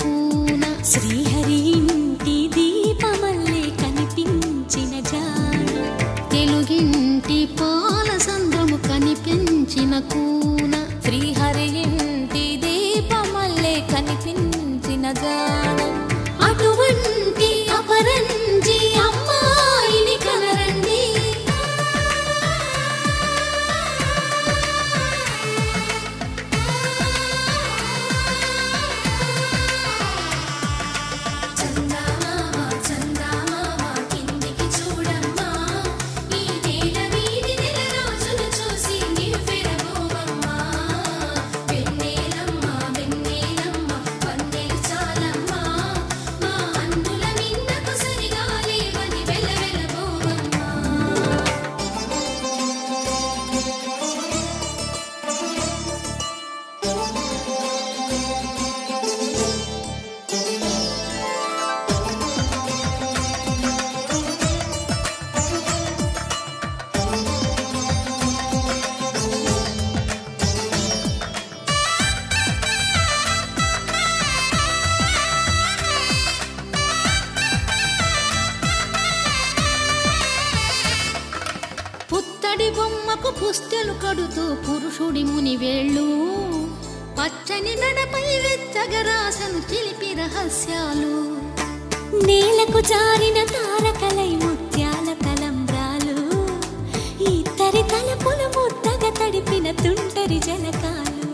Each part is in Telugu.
కూన శ్రీహరి ఇంటి దీపమల్లే కనిపించిన జాడ తెలుగింటి పాల సంద్రము కనిపించిన కూన శ్రీహరి ఇంటి దీపమల్లే కనిపించిన జాడ అటువంటి అపరంజి అమ్మాయిని కనరండి పుత్తడి బొమ్మకు పుస్తెలు కడుతూ పురుషుడి ముని వేళ్ళు పచ్చని నడపై వెచ్చగరాసను చిలిపి రహస్యాలు నేలకు జారిన తారకలై ముత్యాల తలంబ్రాలు ఇద్దరి తలపులు ముద్దగా తడిపిన తుంటరి జలకాలు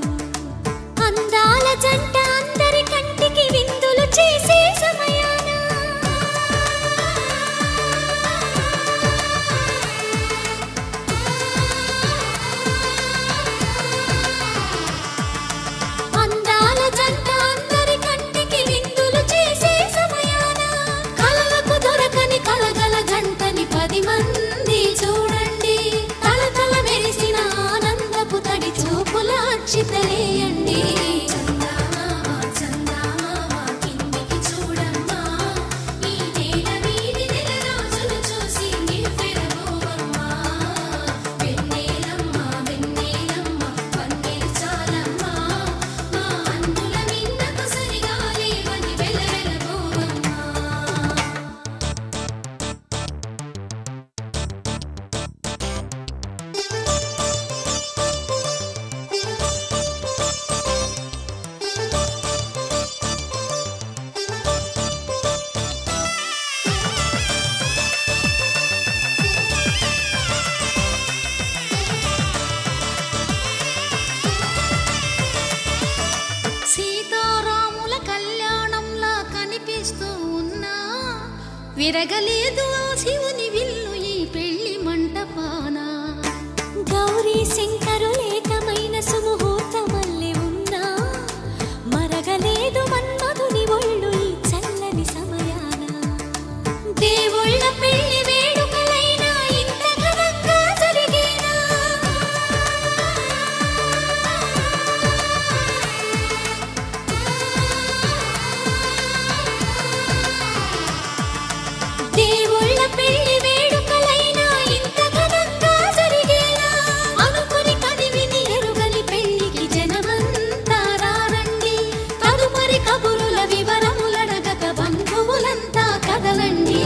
అందాల జంట అందరి కంటికి విందులు చేసే సమయాన చితలేయండి సీతారాముల కళ్యాణంలా కనిపిస్తూ ఉన్నా విరగలేదు ఆ శివుని విల్లు ఈ పెళ్లి మంటపాన గౌరీ శంకరులేకమైన సుముహూర్తమల్లె ఉన్నా మరగలేదు మన్మధుని ఒళ్ళు ఈ చల్లని సమయాన దేవుళ్ళ పెళ్లి వేడుకలైనా ఇంత ఘనంగా జరిగేనా దేవుళ్ళ పెళ్లి వేడుకలైనా ఇంత ఘనంగా జరిగేలా అనుకుని కదివిని ఎరుగని పెళ్లికి జనమంతా రారండి తదుపరి కబురుల వివరములడగక బంధువులంతా కదలండి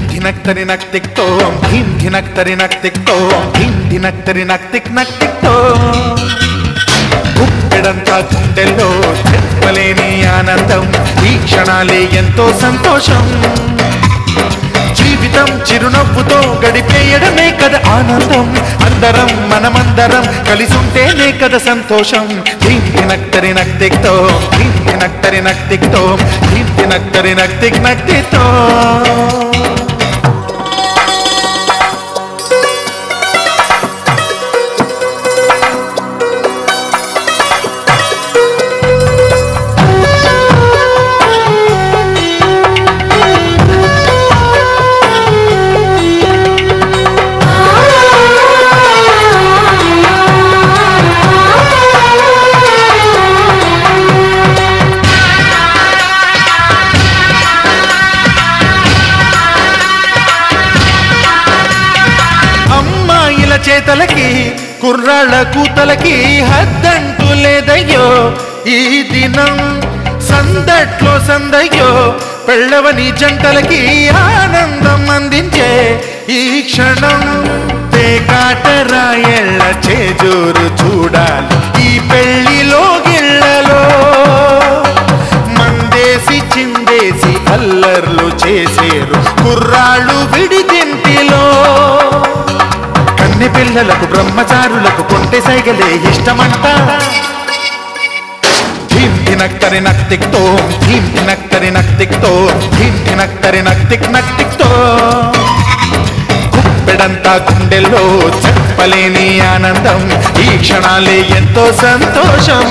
धिनक्तरि नक्तिक तोम धीम धिनक्तरि नक्तिक तोम धीम धिनक्तरि नक्तिक नक्तिक तोम గుప్పెడంతా గుండెల్లో చెప్పలేని ఆనందం ఈ క్షణాలే ఎంతో సంతోషం జీవితం చిరునవ్వుతో గడిపేయడమే కదా ఆనందం అందరం మనమందరం కలిసుంటేనే కదా సంతోషం. ధీం ధినక్ తరినక్ తిక్తో, ధీం ధినక్ తరినక్ తిక్తో, ధీం ధినక్ తరినక్ తిక్ నక్ తిక్తో. చేతలకి కుర్రాళ్ళ కూతలకి హద్దంటూ లేదయ్యో ఈ దినం. సందట్లో సందయ్యో పెళ్ళవని జంటలకి ఆనందం అందించే ఈ క్షణం. పేకాటరాయళ్ళ చేజూరు చూడాలి ఈ పెళ్లిలో గిళ్ళలో. మందేసి చిందేసి అల్లర్లు చేసేరు కుర్రాళ్ళు విడిదింటిలో. కన్నె పిల్లలకు బ్రహ్మచారులకు కొంటె సైగలే ఇష్టమంట. ధీం ధినక్ తరినక్ తిక్తో, ధీం ధినక్ తరినక్ తిక్తో, ధీం ధినక్ తరినక్ తిక్ నక్ తిక్తో. గుప్పెడంతా గుండెల్లో చెప్పలేని ఆనందం, ఈ క్షణాలే ఎంతో సంతోషం.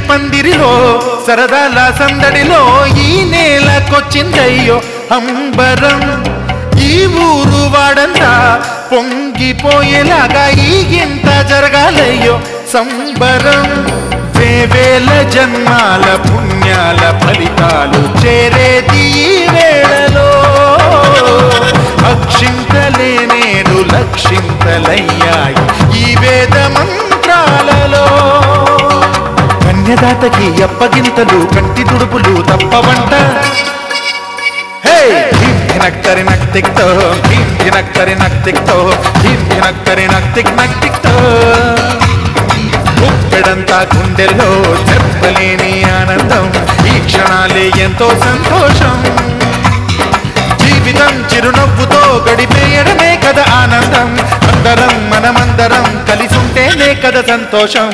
పందిరిలో సరదాల సందడిలో ఈ నేలకొచ్చిందయ్యో అంబరం. ఈ ఊరు వాడంతా పొంగిపోయేలాగా ఈ గింత జరగాలయ్యో సంబరం. వేవేల జన్మాల పుణ్యాల ఫలితాలు చేరేది ఈ వేళలో. అక్షింతలే నేను లక్షింతలయ్యాయి ఈ వేద మంత్రాలలో. కన్యదాతకి అప్పగింతలు కంటి దుడుపులు తప్పవంట. హే ధీం ధినక్ తరినక్ తిక్తో, ధీం ధినక్ తరినక్ తిక్తో, ధీం ధినక్ తరినక్ తిక్ నక్ తిక్తో. గుప్పెడంతా గుండెల్లో చెప్పలేని ఆనందం, ఈ క్షణాలే ఎంతో సంతోషం. జీవితం చిరునవ్వుతో గడిపేయడమే కదా ఆనందం. అందరం మనమందరం కలిసుంటేనే కదా సంతోషం.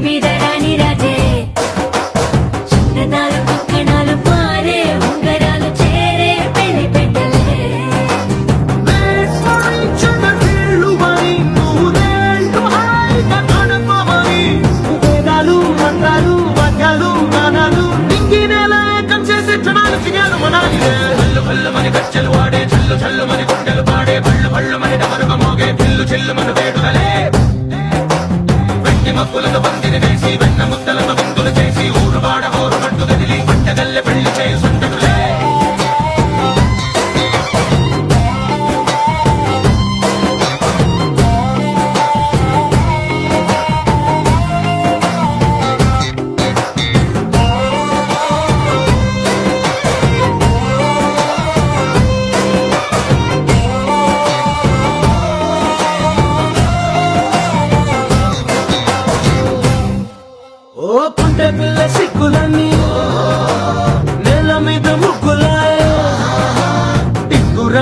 మీద రాణి రాజే చిన్నదాలు పక్కనాలు పారే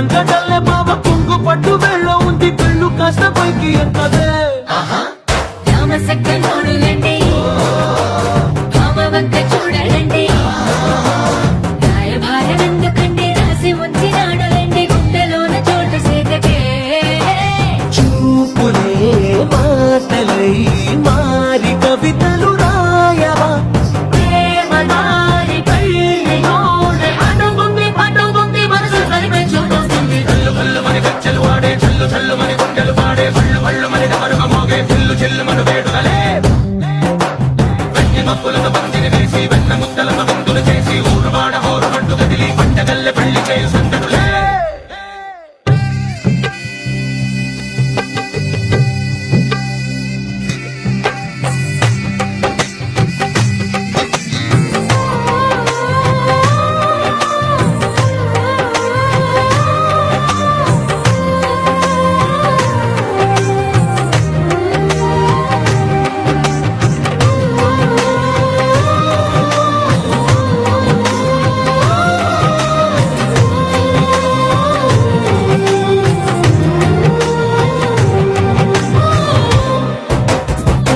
రంగడల్లే బావ కుంగు పట్టు వెళ్ళ ఉంది కళ్ళు కాస్త పైకి ఎక్కదే రామసక్క నోడులండి భామవంక చూడలండి రాయభారనందుకండి రాసి ఉంచినాడులండి గుండెలోన చోటు సేతకే చూపులే మాటలై మారి కవితలు రాయవా ప్రేమ దారి పళ్ళయోడ అనుగుంది పట్టుగుంది మనసు కలిపే చూస్తుంది కళ్ళు కళ్ళు మరి గచ్చలు వాడే చల్లు చల్లు మరి గుండెలు పాడే పళ్ళు పళ్ళు మరి డమరుగ మోగే పిల్లు చెల్లు మన వేడుకలే వెన్ని మప్పులతో పందిరి వేసి వెన్న ముద్దలతో విందులు చేసి ఊరువాడ హోరు పట్టు కదిలి పంటగల్లె పెళ్లి చేయు సందడులే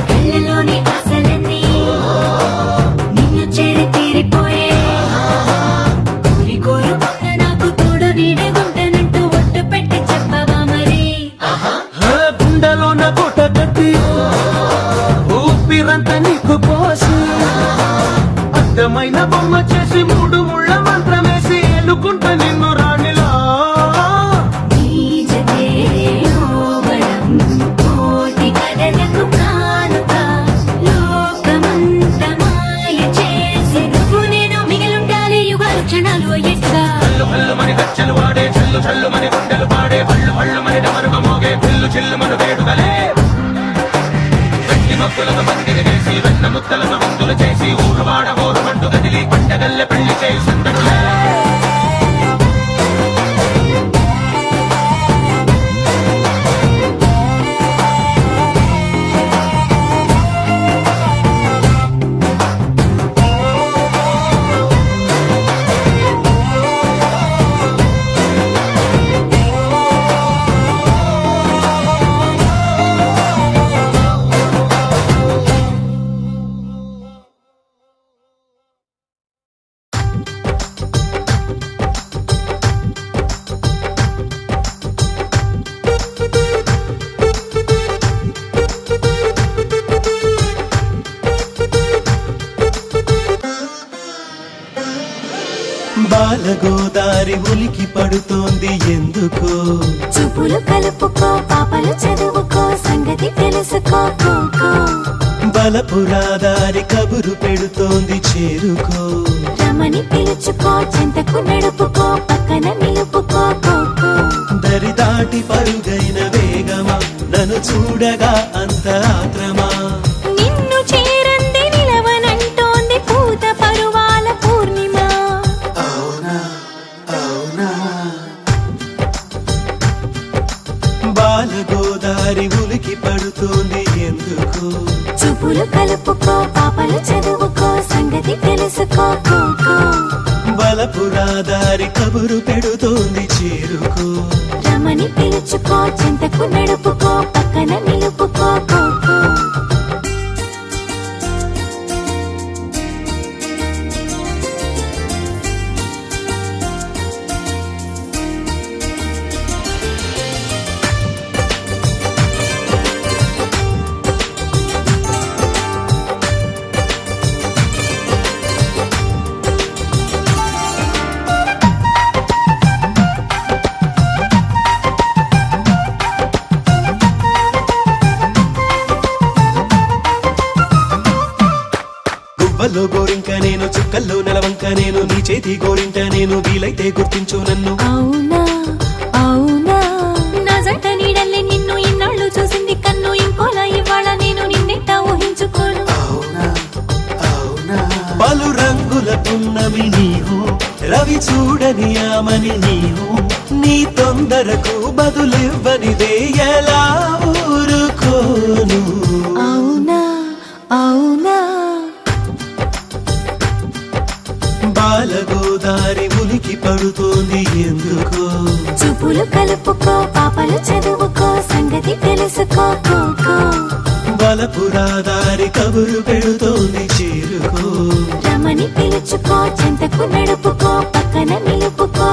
కళ్ళలోని ఆశలన్నీ నిన్ను చేరి తీరిపోయే కోరి కోరుకున్న నాకు తోడు నీడే ఉంటానంటూ ఒట్టు పెట్టి చెప్పవా మరి గుండెలోన కోట కట్టి ఊపిరంతా నీకు పోసి అర్థమైన బొమ్మ చేసి మూడు ముళ్ళ మంత్రమేసి ఎన్నుకుంటా నిన్ను రాణిలా నీజతే ఓవడం కోటి కథలకు కానుక లోకమంత మాయ చేసి నువ్వు నేను మిగిలుండాలి యుగాలు క్షణాలు ఎట్లా కళ్ళు కళ్ళు మరి గచ్చలు వాడే చల్లు చల్లు మరి గుండెలు పాడే పళ్ళు పళ్ళు మరి డమరుగ మోగే పిల్లు చెల్లు మన వేడుకలే వెట్టి మక్కులతో పందిరి వేసి వెన్న ముద్దలతో విందులు చేసి ఊరువాడ హోరు పట్టు కదిలి పంటగల్లె పెళ్లి చేయు సందడులే బాలగోదారి ఉలికి పడుతోంది ఎందుకో చూపులు కలుపుకో పాపలు చదువుకో సంగతి తెలుసుకో కోకో బలపురాదారి కబురు పెడుతోంది చేరుకో రమని పిలుచుకో చెంతకు నడుపుకో పక్కన నిలుపుకో కోకో దరి దాటి పరుగైన వేగమా నన్ను చూడగా అంత ఆత్రమా నిన్ను చేరంది నిలవనంటోంది పూత పరువాల పూర్ణిమ అవునా అవునా బాలగోదారి ఉలికి పడుతోంది ఎందుకో చూపులు కలుపుకో పాపలు చదువుకో సంగతి తెలుసుకో కోకో బలపురాదారి కబురు పెడుతోంది చేరుకో రమని పిలుచుకో చెంతకు నడుపుకో పక్కన నిలుపుకో కోకో గువ్వల్లో గోరింక నేను చుక్కల్లో నెలవంక నేను నీ చేతి గోరింట నేను వీలైతే గుర్తించు నన్ను అవునా అవునా నా జంట నీడల్లే నిన్ను ఇన్నాళ్ళు చూసింది కన్ను ఇంకోలా ఇవాళ నేను నిన్నెట్ట ఊహించుకోను పలు రంగుల పున్నమి నీవు రవి చూడని ఆమని నీవు నీ తొందరకు బదులివ్వనిదే ఎలా ఊరుకోను అవునా అవునా బాలగోదారి ఉలికి పడుతోంది ఎందుకో చూపు కలుపుకో పాపలు చదువుకో సంగతి తెలుసుకో బలపురాదారి కబురు పెడుతోంది చేరుకో రమని పిలుచుకో చెంతకు నడుపుకో పక్కన నిలుపుకో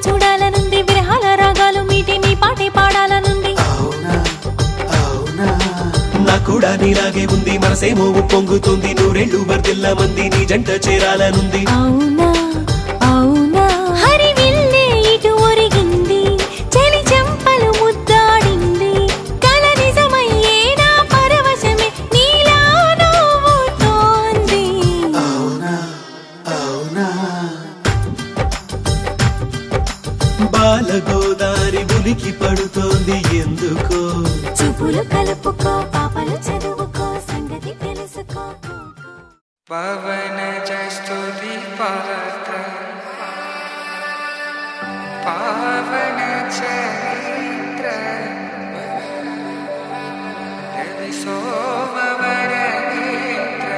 చూడాలనుంది విరహాల రాగాలు మీటి నీ పాటే పాడాలనుంది నా కూడా నీలాగే ఉంది మనసేమో పొంగుతుంది నూరేళ్ళు వర్దిల్ల మంది నీ జంట చేరాలనుంది అవునా అవునా హరివిల్లే ఇటు ఒరిగింది చలి చెంపలు ముద్దాడింది కల నిజమయ్యే నా పరవశమే నీలా నవ్వుతోంది అవునా అవునా బాలగోదారి ఉలికి పడుతోంది ఎందుకో చూపులు కలుపుకో పాపలు చదువుకో సంగతి తెలుసుకో పవన జస్తుతి పాత్ర పావన చరిత్ర రవి సోమవర నేత్ర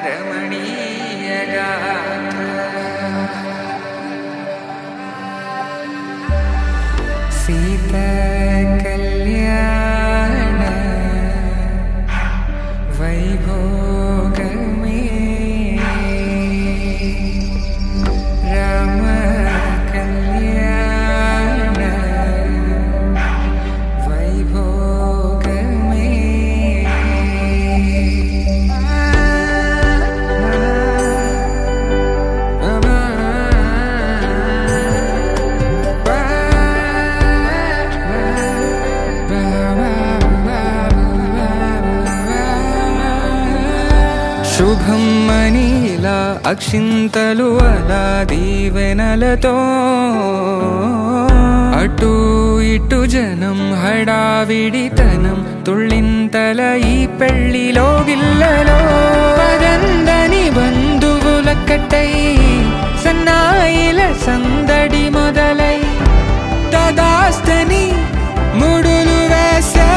రమణీయ గాత్ర సీతా కళ్యాణ వైభోగమే రామ కళ్యాణ వైభోగమే శుభం మనీలా అక్షింతలు అలా దీవెనలతో అటు ఇటు జనం హడావిడితనం తుళ్ళింతల ఈ పెళ్లిలో గిల్లలో పదందని బంధువుల కట్టై సన్నాయిల సందడి మొదలై తదాస్తని ముడులు వేసే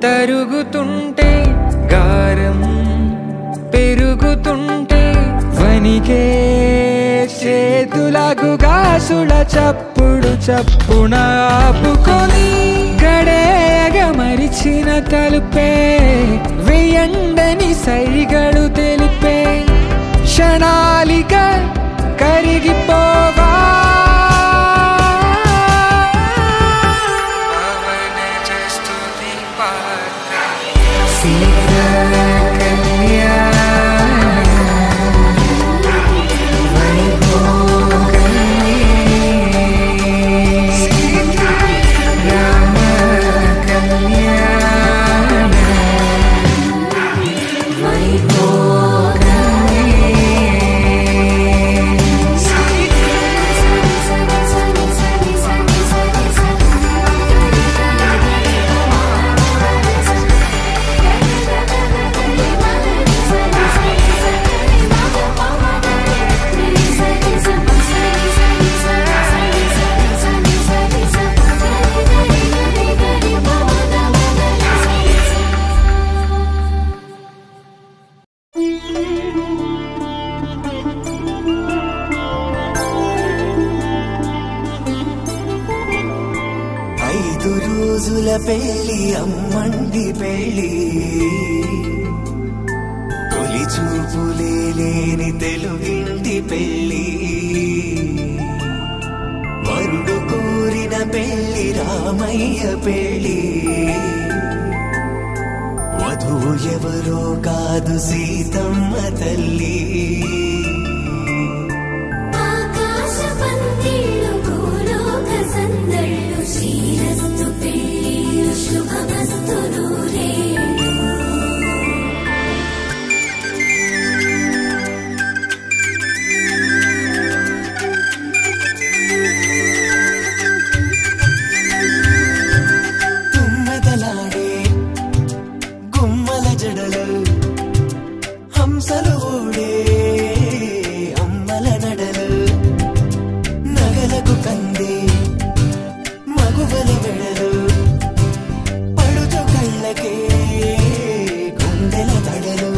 తరుగుతుంటే గారం పెరుగుతుంటే వనికే చేతులకు గాసుల చప్పుడు చప్పున ఆపుకొని గడేగ మరిచిన తలుపే వెయ్యండని సైగడు తెలిపే క్షణాలిక కరిగిపోవా రోజుల పెళ్లి అమ్మండి పెళ్లి తొలి చూపులే లేని తెలుగింటి పెళ్లి వరుడు కోరిన పెళ్లి రామయ్య పెళ్లి వధువు ఎవరో కాదు సీతమ్మ తల్లి శ్రీరస్తు పెళ్లిళ్ళు శుభమస్తు నూరేళ్ళు తుమ్మెదలాడే గుమ్మల జడలు హంసలు ఊడే అమ్మల నడలు నగలకు కందే మగువల వెడలు పడుచు కళ్ళకే గుండెల తడలు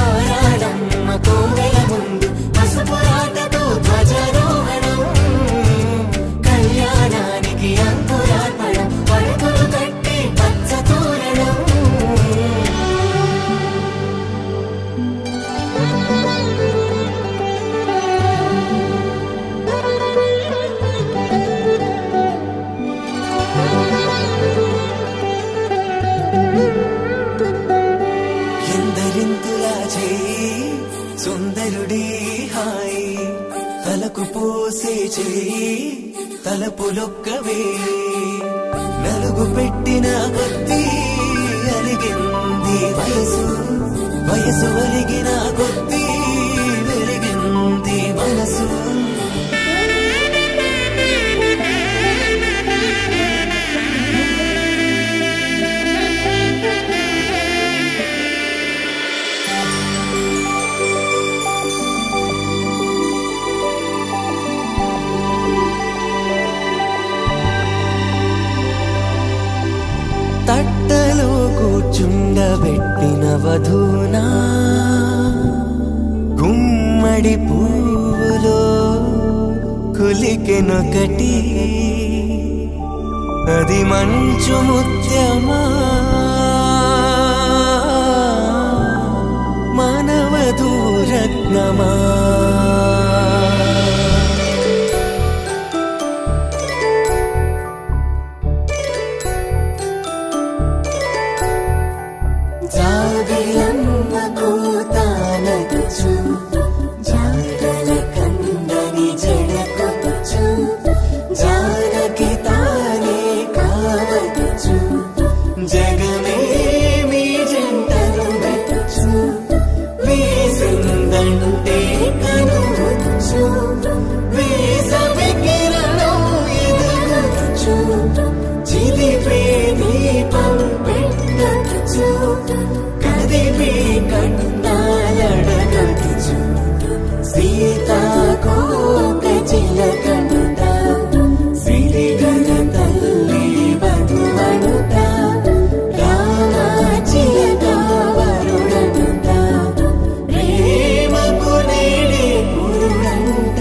ఆరాడమ్మ కోవెల ముందు పసుపురాటతో ధ్వజారోహణం కళ్యాణానికి అంకురార్పణం పడుకులు కట్టి పచ్చ తోరణం ఎందరింతులా చేయి సుందరుడి హాయి తలకు పోసే చేయి తలపులొక్కవే నలుగు పెట్టిన కొద్దీ అలిగింది వయసు వయసు ఒలిగిన కొద్దీ వెలిగింది మనసు తట్టలో కూర్చుండబెట్టిన వధూనా గుమ్మడి పువ్వులో కులికెనొకటి అది మంచు ముత్యమా మానవధూ రత్నమా జాబిలమ్మ కోతానగుచు జాడల కందని జడకొచ్చు జానకి తానే కావదుచు జగమే మీ జంటను గట్టుచు వేసిందంటే కనువచ్చు వేసవి కిరణం ఎదుగొచ్చు చిలిపే దీపం పెట్టచ్చు కదిపే కన్నాలడగచ్చు సీతాకోక చిలకనుట సిరిగన తల్లి వధువనుట రామ చిలక వరుడనుట ప్రేమకు నేడే పురుడంట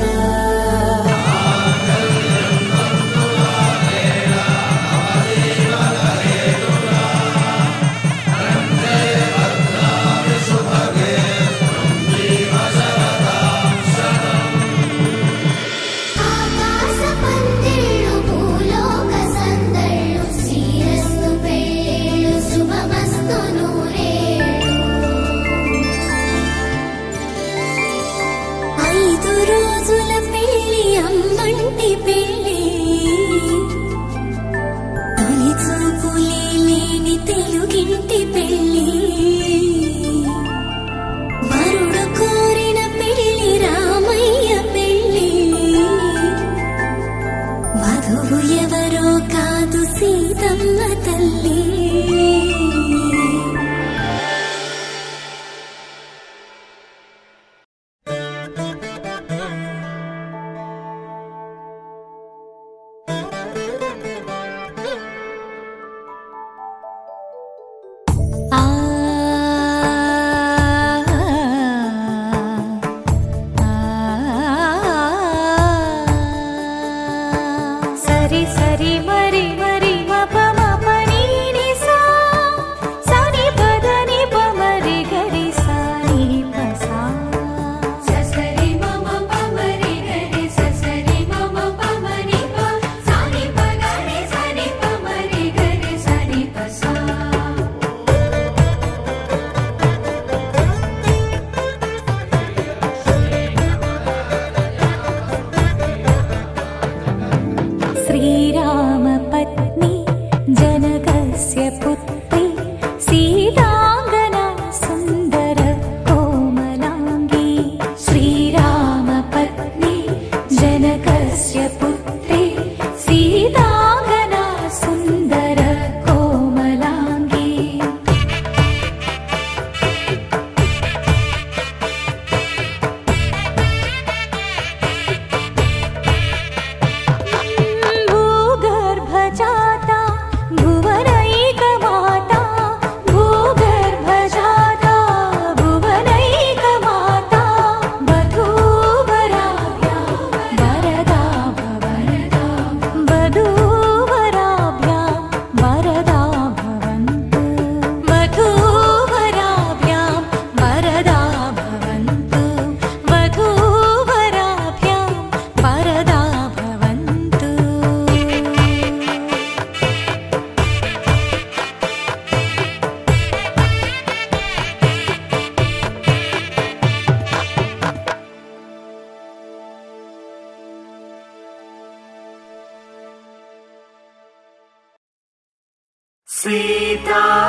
సీతారాముల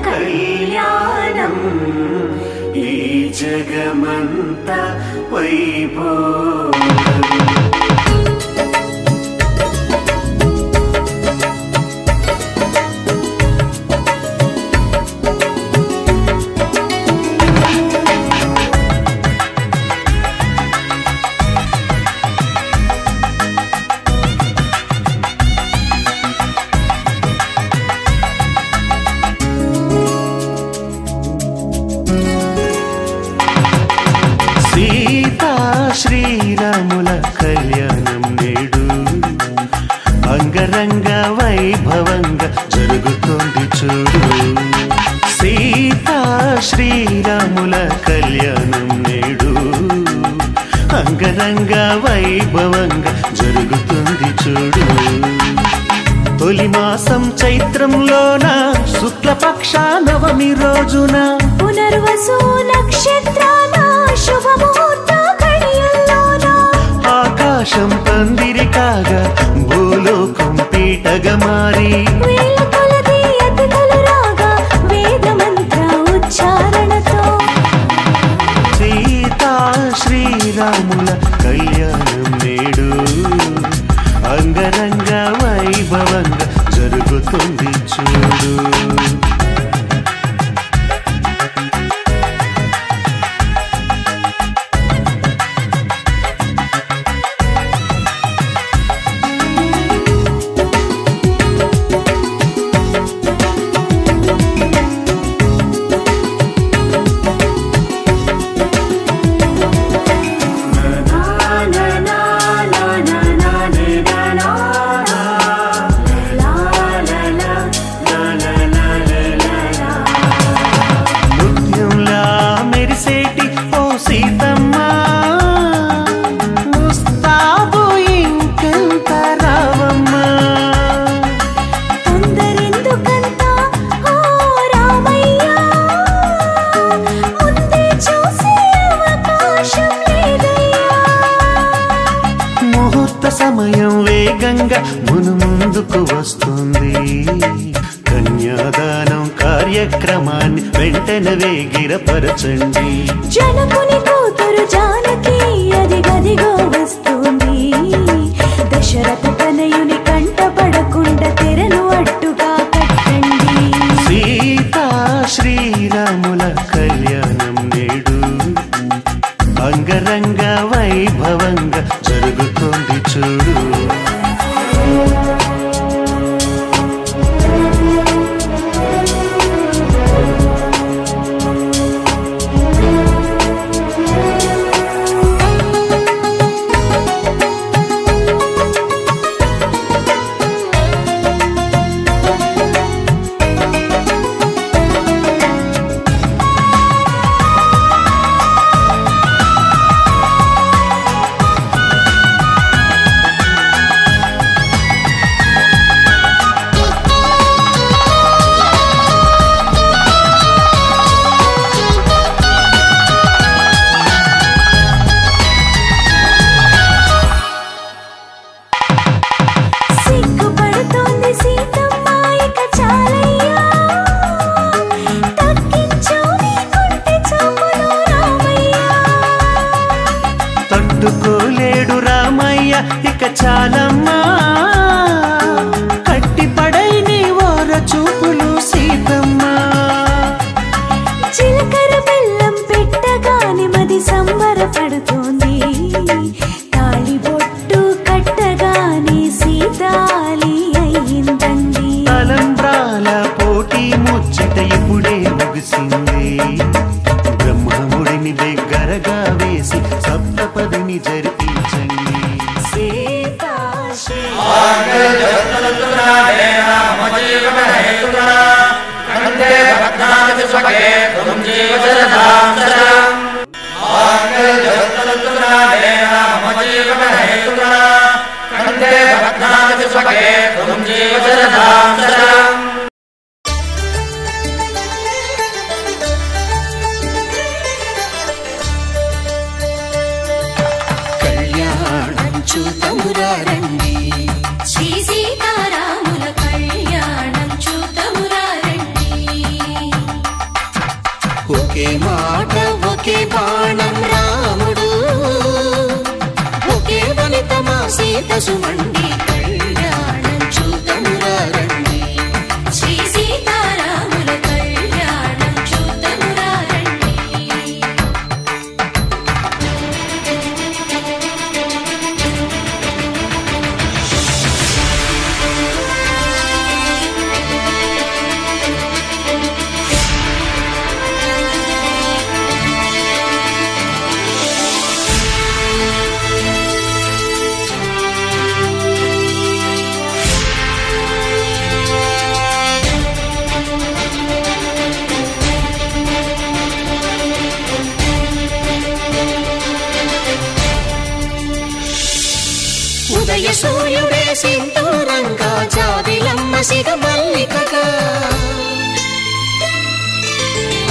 కళ్యాణం ఈ జగమంతా వైభోగం. శ్రీరాముల కళ్యాణం నేడు అంగరంగ వైభవంగా జరుగుతోంది చూడు. సీతా శ్రీరాముల కళ్యాణం నేడు అంగరంగ వైభవంగా జరుగుతుంది చూడు. తొలి మాసం చైత్రంలోన శుక్లపక్ష నవమి రోజున పునర్వసు నక్షత్రాన శుభముహూర్త ఘడియల్లోన ఆకాశం పందిరి కాగా భూలోకం పీటగా మారి వేల కొలది అతిథులు రాగా వేద మంత్ర ఉచ్చారణతో సీతా శ్రీరాముల కళ్యాణం నేడు అంగరంగ వైభవంగా జరుగుతుంది చూడు. సమయం వేగంగా ముందుకు వస్తుంది. కన్యాదానం కార్యక్రమాన్ని వెంటనే వేగిరపరచండి. జనకుని కూతురు జానకి అది గదిగో వస్తుంది. దశరథ తనయుని కంట పడకుండా తెరను అడ్డుగా కట్టండి. సీతా శ్రీరాముల కళ్యాణం నేడు అంగరంగ వైభవంగా జరుగుతుంది చూడు. తట్టుకోలేడు రామయ్య ఇక చాలమ్మా, కట్టిపడై నీ ఓర చూపులు సీతమ్మ. చిలకర బెల్లం పెట్టగాని మది సంబరపడుతోంది. తాళిబొట్టు కట్టగాని సీతాలి అయ్యిందండి. తలంబ్రాల పోటీ ముచ్చట ఇప్పుడే ముగిసింది. బ్రహ్మముడిని దగ్గరగా వేసి సప్తపదిని జరిపించండి. సీతా కళ్యాణం చూతమురా రండి. శ్రీ సీతారాముల కళ్యాణం సుమండి కళ్యాణం చూతమురా రండి శ్రీ సీతారాముల కళ్యాణం చూతమురా రండి ఉదయ సూర్యుడే సింధూరంగా జాబిలమ్మ సిగ మల్లికగా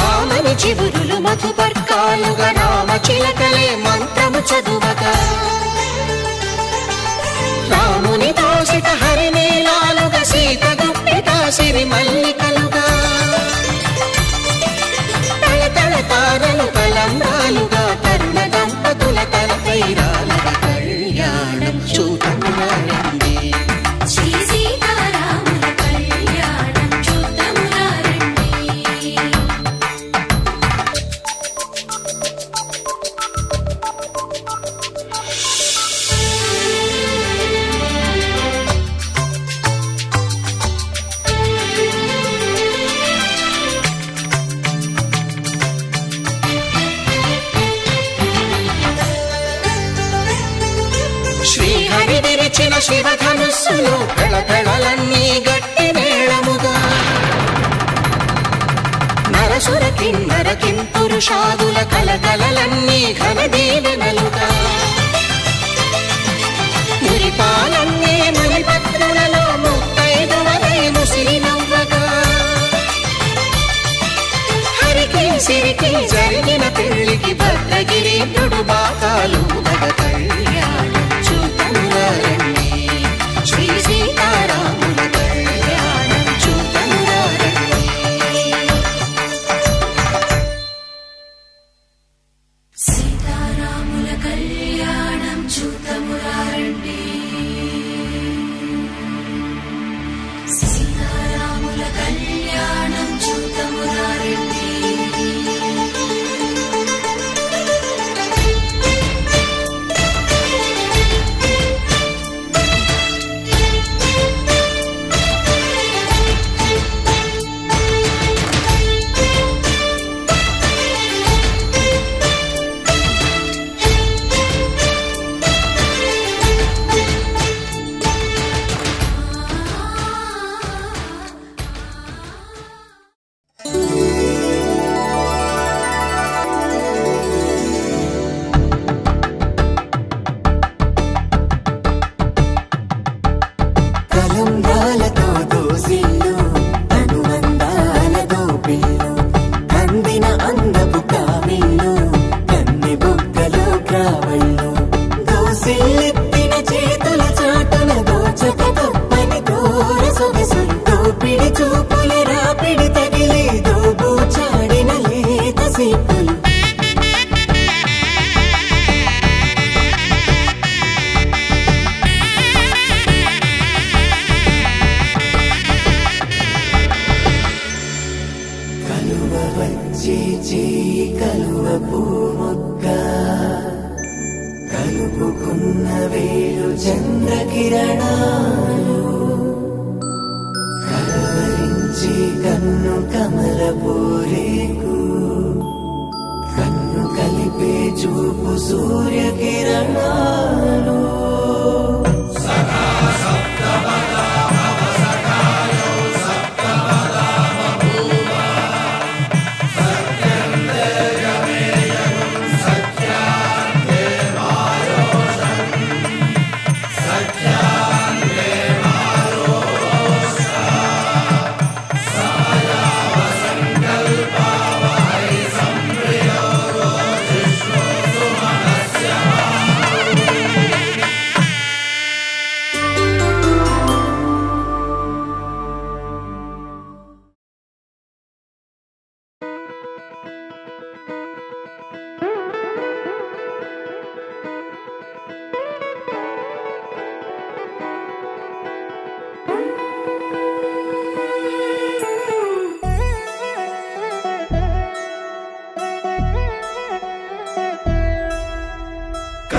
ఆమని చివురులు మధుపర్కాలుగా రామ చిలకలే మంత్రము చదువగా రాముని దోసిట హరినీలాలుగా సీత గుప్పిట సిరి మల్లికలుగా తళతళ తారలు కలంబాలుగా తరుణ దంపతుల తలపైరాలుగా కళ్యాణం చూతమురా రండి శ్రీ సీతారాముల కళ్యాణం చూతమురా రండి శ్రీహరి విరిచిన శివధనుస్సులు కళకళలన్నీ గట్టి మేళముగా నరసుర కిన్నర కింపురుషాదుల కలకలలన్నీ ఘన దీవెనలుగా మురిపాలన్నీ మునిపత్రులలో ముత్తైదువలై ముసిరి నవ్వగా హరికి సిరికి జరిగిన పెళ్లికి భద్రగిరీంద్రుడు బాకాలు కళ్యాణం చూతమురా రండి శ్రీ సీతారాముల కళ్యాణం చూతమురా రండి సీతారాముల కళ్యాణం చూతమురా రండి సీతారాముల కళ్యాణం చూతమురా రండి కలంబాలతో దోసిళ్ళు అనువందాలతో పిల్లు అందిన అందపు కావిళ్ళు కన్నె బుగ్గలో క్రావళ్ళు దోసిళ్ళెత్తిన చేతుల చాటున దోచక తప్పని దూర సొగసులు దోపిడి చూపుల రాపిడి తగిలి దోబూచాడిన లేత సీపులు కలువ వచ్చే చేయి కలువ పూమొక్క కలుపుకున్న వేలు చంద్రకిరణాలు కలవరించి కన్ను కమల పూరేకు కన్ను కలిపే చూపు సూర్యకిరణాలు సంకల్ప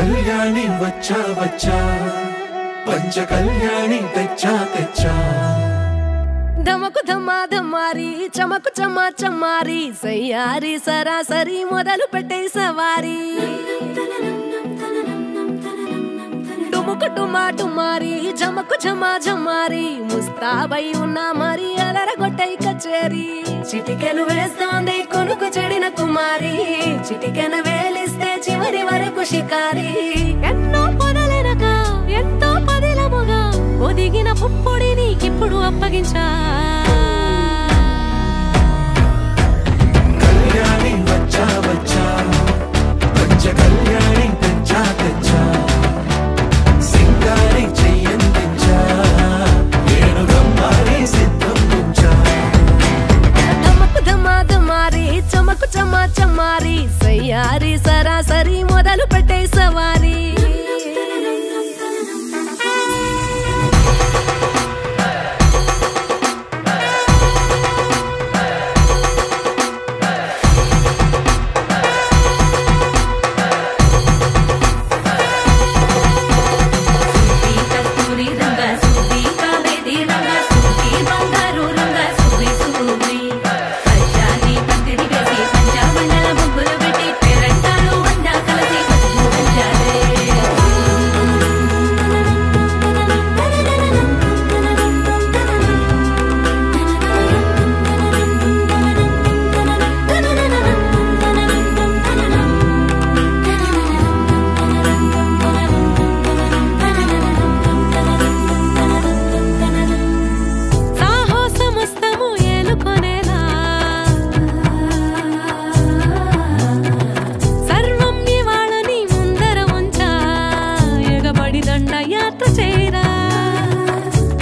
కళ్యాణి వచ్చా వచ్చా పంచ కళ్యాణి తెచ్చా తెచ్చా ధమకు ధమ్మా ధమ్మారి చమకు చమ్మా చమ్మారి సయ్యారి సరాసరి మొదలు పెట్టే సవారి డుముకు డుమా డుమారి జమకు జమా జమ్మారి ముస్తాబై ఉన్నా మరి అలరగొట్టై కచేరి చిటికెను వేస్తోంది కొనుకు చెడిన కుమారి చిటికెను వేలిస్తే చివరి వరకు షికారి ఎన్నో పొదలెనక ఎంతో పదిలముగా ఒదిగిన పుప్పొడి నీకిప్పుడు అప్పగించా కళ్యాణి వచ్చా వచ్చా పంచ కళ్యాణి తెచ్చా తెచ్చా సింగారి చెయ్యందించా ఏడుగమ్మారి సిద్ధందించా ధమకు ధమ్మా ధమ్మారి చమకు చమ్మా చమ్మారి సయ్యారి సరాసరి మొదలు పెట్టే సవారి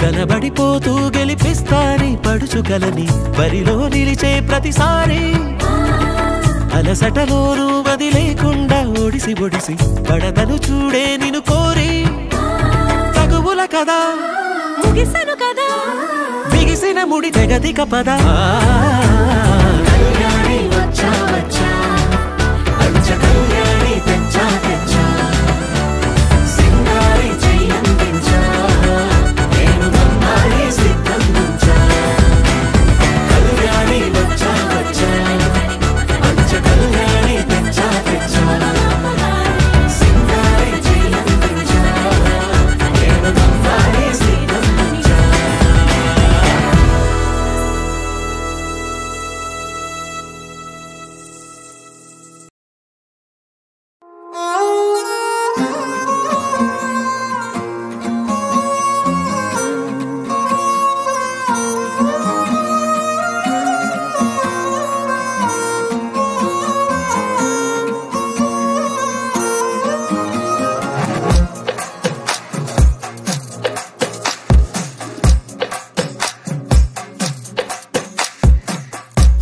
కనబడిపోతూ గెలిపిస్తాని పడుచుగలని బరిలో నిలిచే ప్రతిసారి అలసటలోనూ వదిలేకుండా ఒడిసి ఒడిసి పడదను చూడే నిన్ను కోరి తగువుల కదా ముగిసను కదా బిగిసిన ముడి తెగదిక పద కళ్యాణి వచ్చా వచ్చా పంచ కళ్యాణి తెచ్చా తెచ్చా సింగారి చెయ్యందించా ఏడుగమ్మారి సిద్ధందించా కళ్యాణి వచ్చా వచ్చా పంచ కళ్యాణి తెచ్చా తెచ్చా సింగారి చెయ్యందించా ఏడుగమ్మారి సిద్ధందించా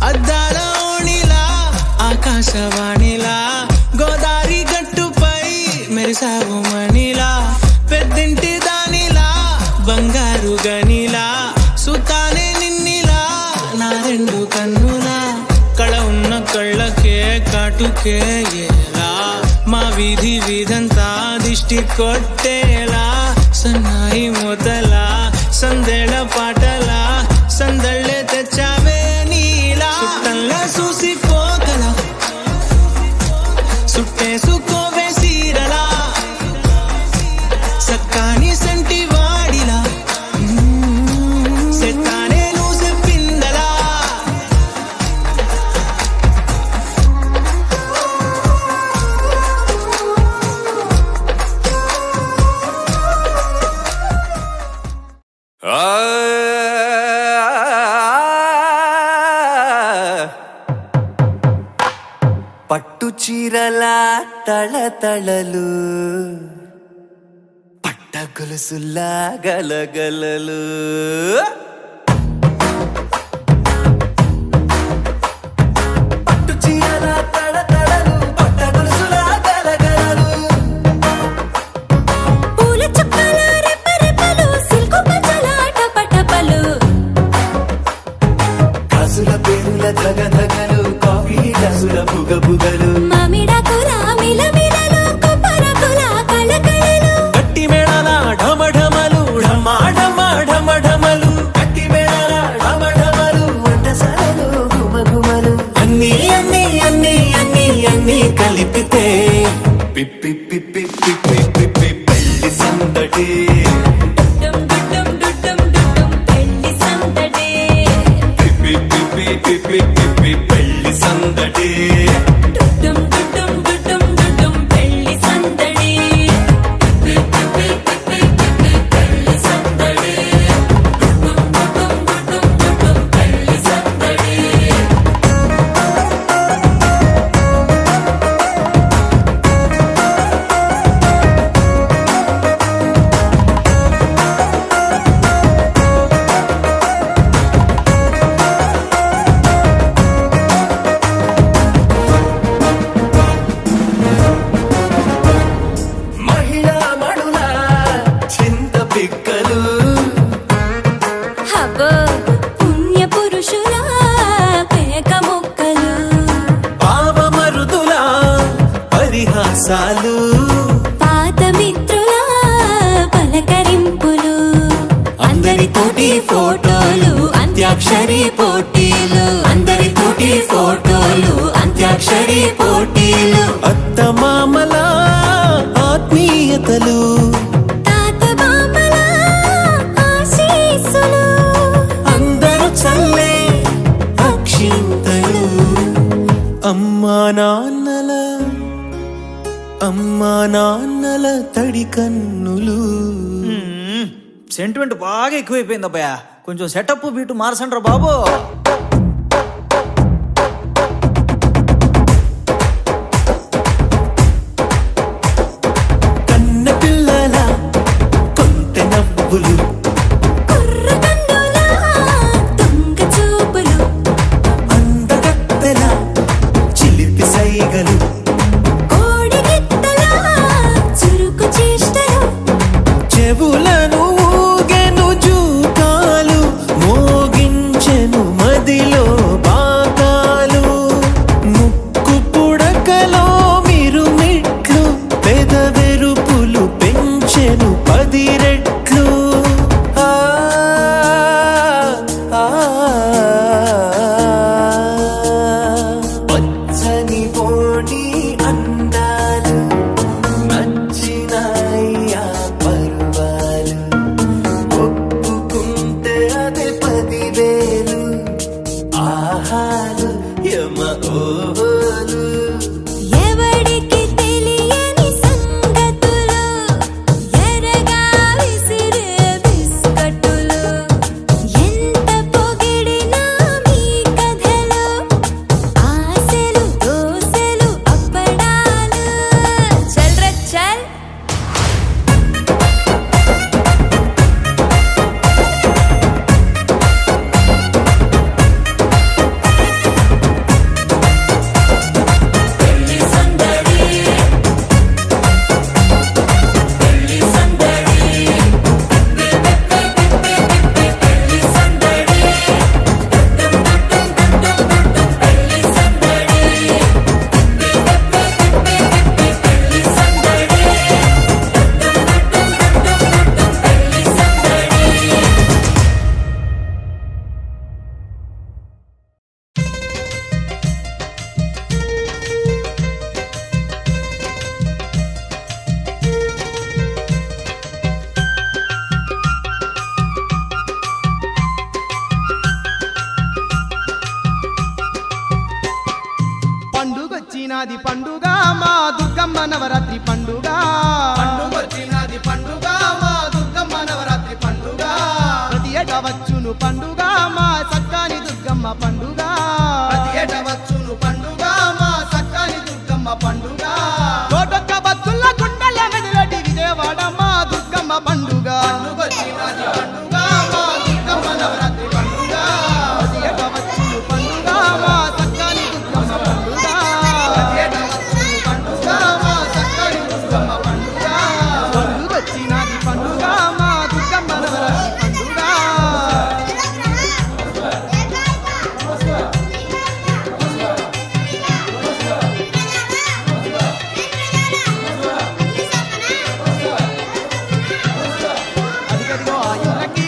అద్దాల ఓణిలా ఆకాశవాణిలా గోదారి గట్టుపై మెరిసావు మణిలా పెద్దింటి దానిలా బంగారు గనిలా సుతానే నిన్నిలా నా రెండు కన్నులా కళ ఉన్న కళ్ళకే కాటుకే ఎలా మా వీధి వీధంతా దిష్టి కొట్టేలా సన్నాయి మొదలా సందేళ పాటలా సందళ్ళే తెచ్చావే నీలా సుట్టంలా చూసిపోగల సుట్టేసుకోవే సీరలా సక్కాని సంటి వాడిలా సెట్టానే నువ్వు చెప్పిందలా పట్టు చీరల తళతళలు పట్ట గొలుసులా గలగలలు పట్టు చీరల తళతళలు పట్ట గొలుసులా గలగలలు పూల చుక్కల రెప్పరెప్పలు సిల్కు పచ్చల టపటపలు కాసుల పేరుల ధగధగలు కాఫీ గ్లాసుల బుగబుగలు మామిడాకుల మిలమిలలు కొబ్బరకుల పెళ్లి సందడి పెళ్లి సందడి పాత మిత్రుల పలకరింపులు అందరితోటి ఫోటోలు అంత్యాక్షరి పోటీలు అందరితోటి ఫోటోలు అంత్యాక్షరి పోటీలు అత్తమామల ఆత్మీయతలు తాత మామల ఆశీస్సులు అందరూ చల్లే అక్షింతలు అమ్మా నాన్నల తడి కన్నులు. సెంటిమెంట్ బాగా ఎక్కువైపోయింది అబ్బాయ, కొంచెం సెటప్ బీటు మార్చండ్రా బాబు. కన్న పిల్లల కొంత నవ్వులు అందగత్తెల చిలిపి సైగలు చెవులను ఊగెను జూకాలు మోగించెను మదిలో బాకాలు ముక్కు పుడకలో మిరుమిట్లు పెదవెరుపులు పెంచెను 10 రెట్లు. పచ్చని పోటీ అందాలు నచ్చినాయ్యా పర్వాలు ఒప్పుకుంటే అదే 10,000 ఆహాలు యమ ఓలు. ఎవడికి తెలియని సంగతులు ఎరగా విసిరే బిస్కట్టులు ఎంత పొగిడినా మీ కథలు ఆశలు దోసెలు అప్పడాలు చల్ రే చల్. పండుగొచ్చినది పండుగ మా దుర్గమ్మ నవరాత్రి పండుగ. పండుగొచ్చినది పండుగ మా దుర్గమ్మ నవరాత్రి పండుగ. ప్రతి ఏటా వచ్చును పండుగ మా సక్కాని దుర్గమ్మ పండుగ. ప్రతి ఏటా వచ్చును పండుగ మా సక్కాని దుర్గమ్మ పండుగ. కోటొక్క బతుల్ల గుండెల మెదలటి విజయవాడ మా దుర్గమ్మ పండుగ. పండుగొచ్చినది పండుగ మా దుర్గమ్మ నవరాత్రి పండుగ. ప్రతి ఏటా వచ్చును పండుగ మా సక్కాని దుర్గమ్మ పండుగ. ప్రతి ఏటా వచ్చును పండుగ మా సక్కాని దుర్గమ్మ పండుగ. పండుగొచ్చినది పండుగ మా దుర్గమ్మ నవరాత్రి పండుగ. అదిగదిగో ఆ ఇళ్ళకి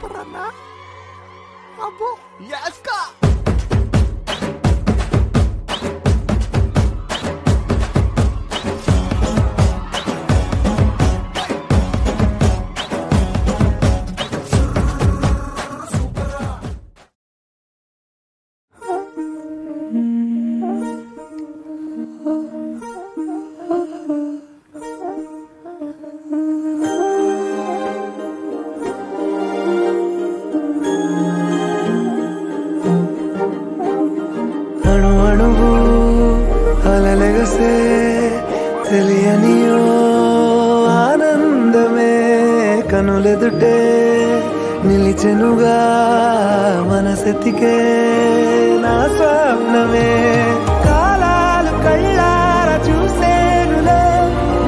సూపర్ అన్నా. అబ్బో యాస్కా. తెలియనియో ఆనందమే కనులెదుటే నిలిచెనుగా మనసెతికే నా స్వప్నమే కాలాలు కళ్ళార చూసేనులే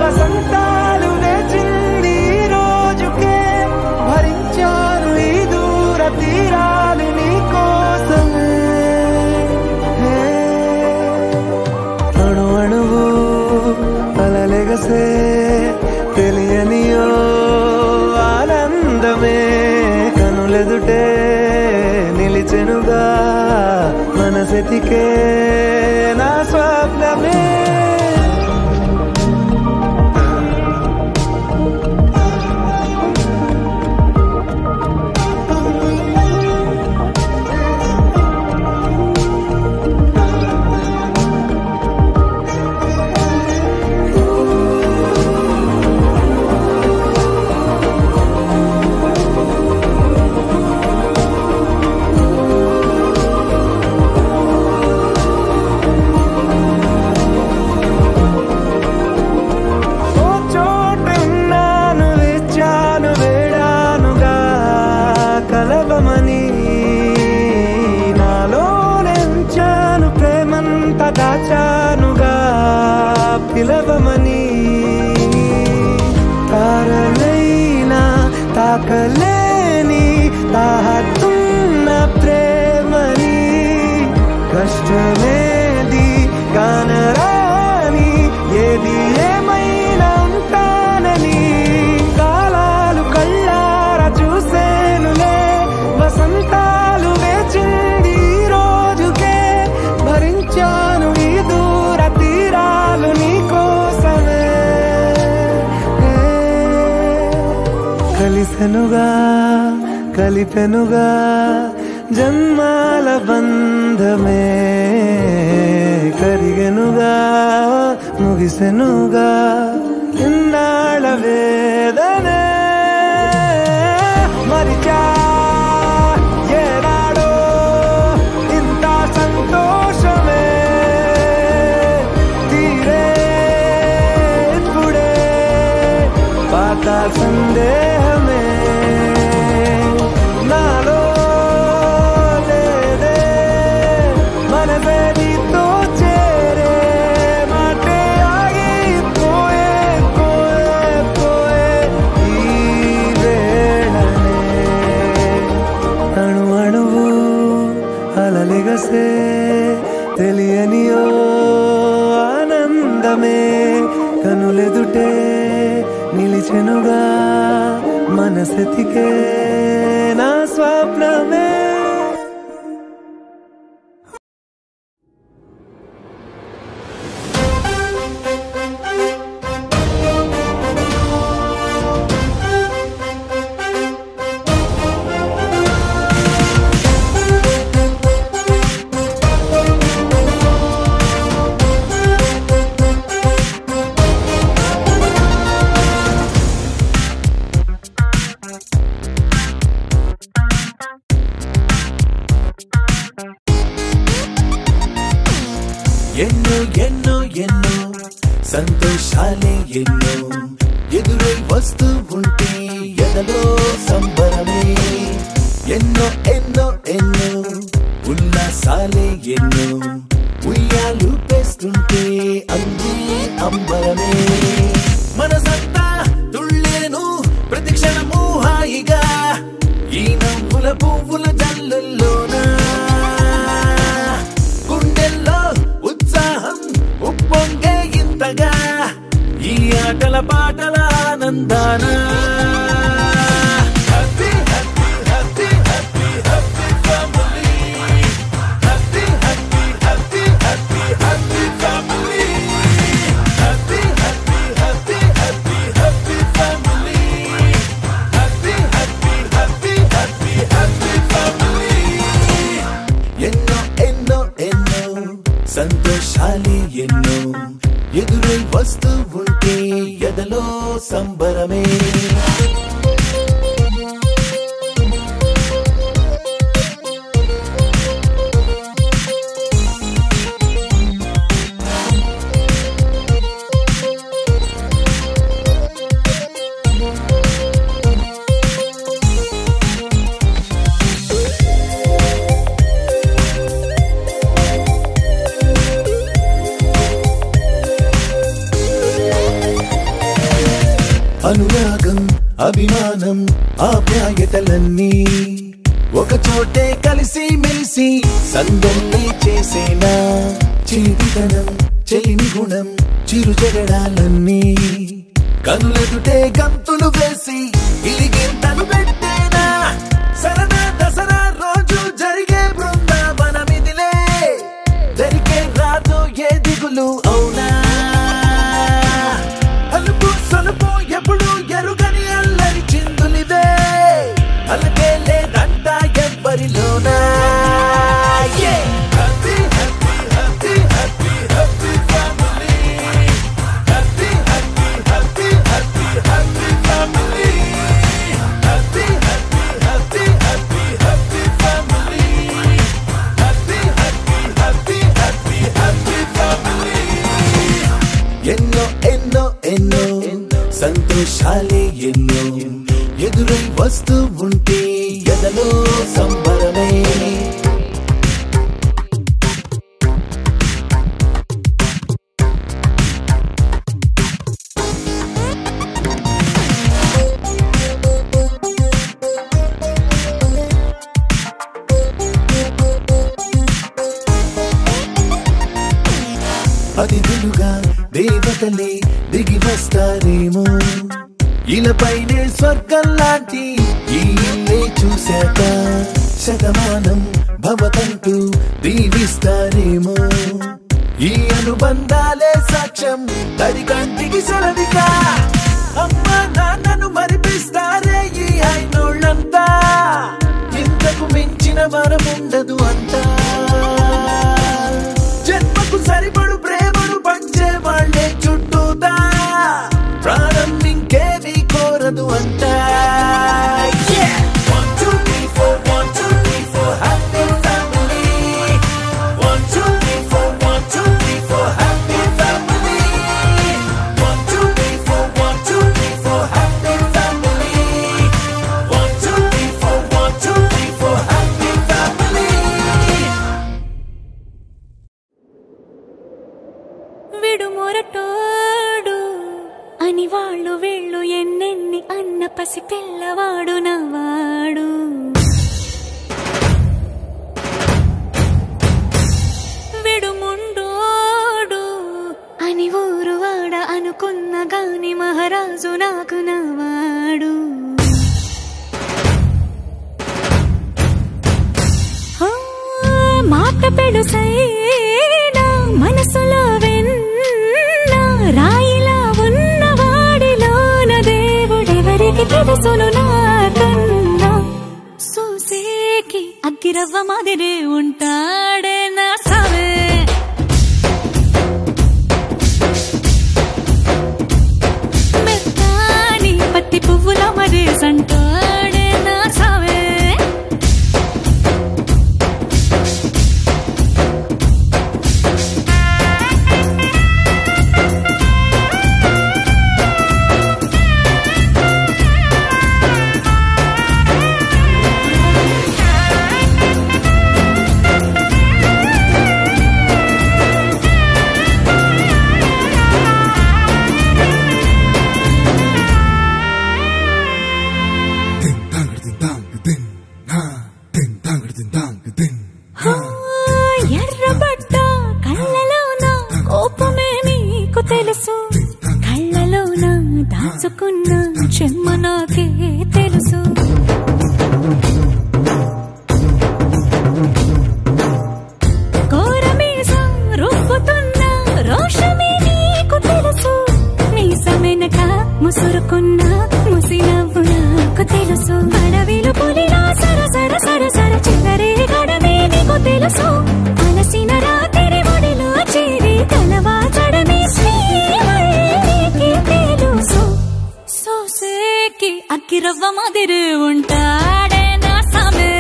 వసంతాలు వేచింది రోజుకే భరించాను ఈ దూర తీరాలు నీ కోసమే అణు అణువు అలలెగసే తెలియనియో ఆనందమే కనులెదుటే నిలిచెనుగా మనసెతికే నా స్వప్నమే దాచానుగా పిలవమని తారలైనా తాకలేని తాహతున్న ప్రేమని కష్టమేది కానరాని ఏది ఏమైనా ఉంటానని కాలాలు కళ్ళార చూసేనులే వసంతాలు వేచింది రోజుకే భరించాను ఈ దూర తీరాలు నీ కోసమే కలిసెనుగా కలిపెనుగా జన్మాల బంధమే కరిగెనుగా ముగిసెనుగా ఇన్నాళ్ళ వేదనే మరిచా ఏనాడో ఇంత సంతోషమే తీరే ఇప్పుడే పాత సందేహమే నాలో లేదే మనసే నీతో చేరే మాటే ఆగిపోయే పోయే పోయే ఈ వేళనే అణు అణువు అలలెగసే తెలియనియో ఆనందమే కనులెదుటే నిలిచెనుగా మనసెతికే నా స్వప్నమే ఎన్నో ఎన్నో ఎన్నో సంతోషాలే ఎన్నో ఎదురై వస్తూ ఉంటే ఎదలో సంబరమే ఎన్నో ఎన్నో ఎన్నో ఉల్లాసాలే ఎన్నో ఉయ్యాలు పేస్తుంటే అంది అంబరమే మనసంతా తుళ్ళేను ప్రతి క్షణము హాయిగా ఈ నవ్వుల పువ్వుల జల్లుల్లోనా ఉప్పొంగే ఇంతగా ఈ ఆటల పాటల ఆనందాన హ్యాపీ హ్యాపీ హ్యాపీ సంబరమే అనురాగం అభిమానం ఆప్యాయతలన్నీ ఒక చోటే కలిసి మెలిసి సందల్లి చేసేనా చేతితనం చెలిమి గుణం చిరు జగడాలన్నీ కనులెదుటే గంతులు వేసి ఇలిగింతలు పెట్టేనా సరదా దసరా రోజు జరిగే బృందావనమిదిలే దరికే రాదు ఏ దిగులు అవునా ఎప్పుడు ఎరుగని అల్లరి చిందులివే అలకే లేదంట ఎవ్వరిలోనా happy happy happy happy happy family happy happy happy happy happy family happy happy happy happy happy family happy happy happy happy happy family ఎన్నో ఎన్నో ఎన్నో సంతోషాలే ఎన్నో ఎదురై వస్తూ ఉంటే ఎదలో సంబరమే అతిథులుగా దేవతలే దిగి వస్తారేమో ఇలపైనే స్వర్గం లాంటి ఈ ఇల్లే చూశాక శతమానం భవతంటూ దీవిస్తారేమో ఈ అనుబంధాలే సాక్ష్యం తడి కంటికి సెలవిగా అమ్మ నాన్నను మరిపిస్తారే ఈ అయినోళ్ళంతా ఇంతకు మించిన వరముండదు అంతా జన్మకు సరిపడు ప్రేమను పంచే వాళ్ళే చుట్టూతా ప్రాణం ఇంకేమీ కోరదు అంతా 1 2 3 4 1 2 3 4 happy family 1 2 3 4 1 2 3 4 happy family 1 2 3 4 1 2 3 4 happy family 1 2 3 4 1 2 3 4 happy family విడు మొరటోడు అని వాళ్ళు వీళ్ళు ఎన్నెన్ని అన్న పసి పిల్లవాడు నవ్వాడు విడు ముండోడు అని ఊరు వాడ అనుకున్న గాని మహారాజు నాకు నవ్వాడు మాట పెడుసైనా మనసులో వెన్న రాయిలా ఉన్నవాడిలోన దేవుడెవరికి తెలుసును నాకన్నా చూసేకి అగ్గిరవ్వ మాదిరే ఉంటాడే నా సావే మెత్తాని పత్తి పువ్వుల మరేసంటాడే నా సావే అక్కిరవ్వ మాదిరి ఉంటాడే నా సామే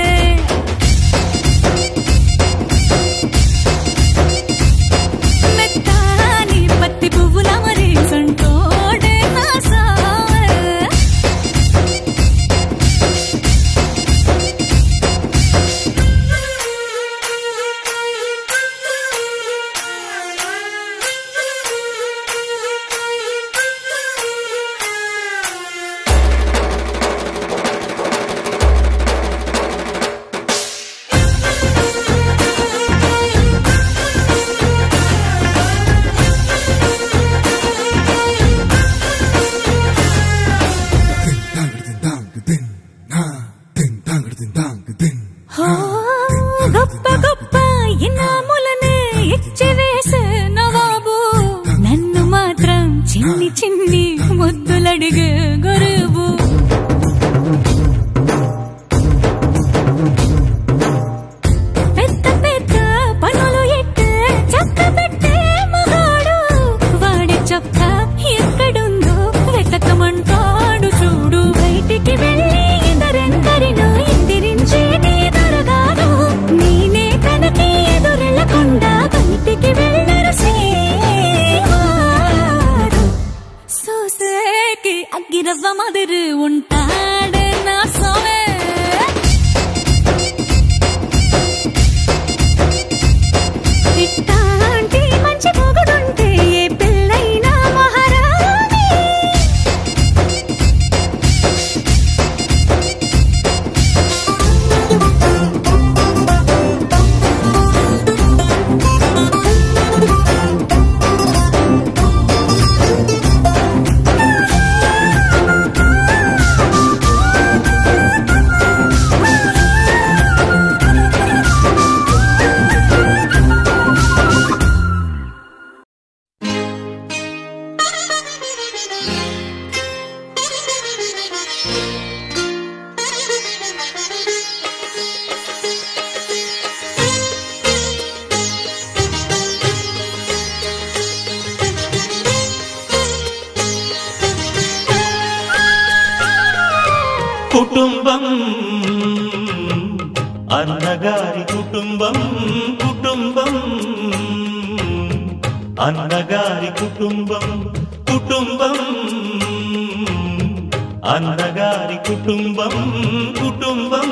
మెత్తాని పత్తి పువ్వుల మరి సంటోడే నా సామే గొప్ప గొప్ప ఇనాములనే ఇచ్చివేసే నవాబు నన్ను మాత్రం చిన్ని చిన్ని ముద్దులడిగే గురువు పెద్ద పెద్ద పనులు ఎట్టే చక్క పెట్టే మగాడు వాడి చొక్క ఎక్కడుందో వెతకమంటాడు చూడు బయటికి వెళ్ళి ఇద్దరెందరినో ఎదిరించేది దొరగారు నేనే తనకి ఎదురెళ్ళకుండా బయటికి వెళ్ళరు శ్రీవారు సోసేకి అగ్గిరవ్వ మాదిరి ఉంటాడే నా సోమే ఇట్టాంటి మంచి మొగుడుంటే ఏ పిల్లైనా మహారాణి కుటుంబం అన్నగారి కుటుంబం కుటుంబం అన్నగారి కుటుంబం కుటుంబం అన్నగారి కుటుంబం కుటుంబం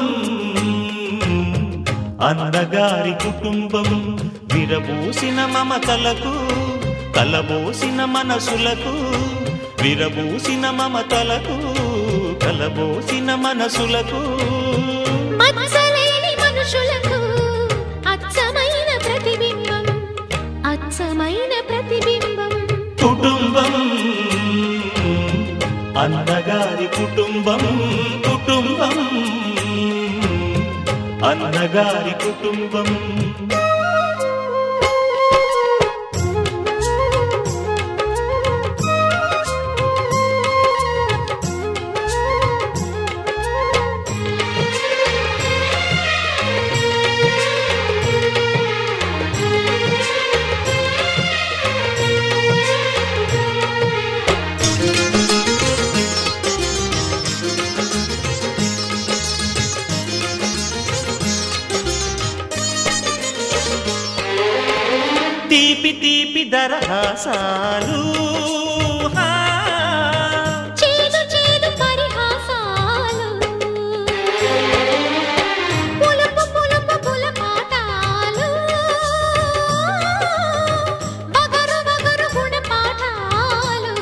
అన్నగారి కుటుంబం విరబూసిన మమతలకు కలబోసిన మనసులకు విరబూసిన మమతలకు కలబోసిన మనసులకు మచ్చలేని మనుషులకు అచ్చమైన ప్రతిబింబం అచ్చమైన ప్రతిబింబం కుటుంబం అన్నగారి కుటుంబం కుటుంబం అన్నగారి కుటుంబం తీపి తీపి దరహాసాలు చేదు చేదు పరిహాసాలు పులుపు పులుపు పులపాటాలు బగరు బగరు గుణపాఠాలు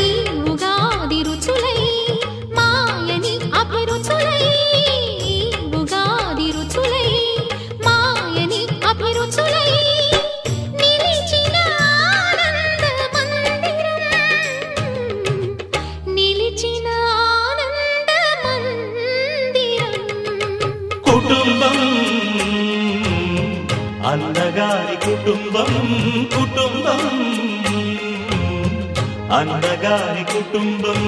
ఈ ఉగాది రుచులై మాయని అభిరుచులై ఉగాది రుచులై మాయని అభిరుచులై నిలిచిన ఆనంద మందిరం నిలిచిన ఆనంద మందిరం కుటుంబం అన్నగారి కుటుంబం కుటుంబం అన్నగారి కుటుంబం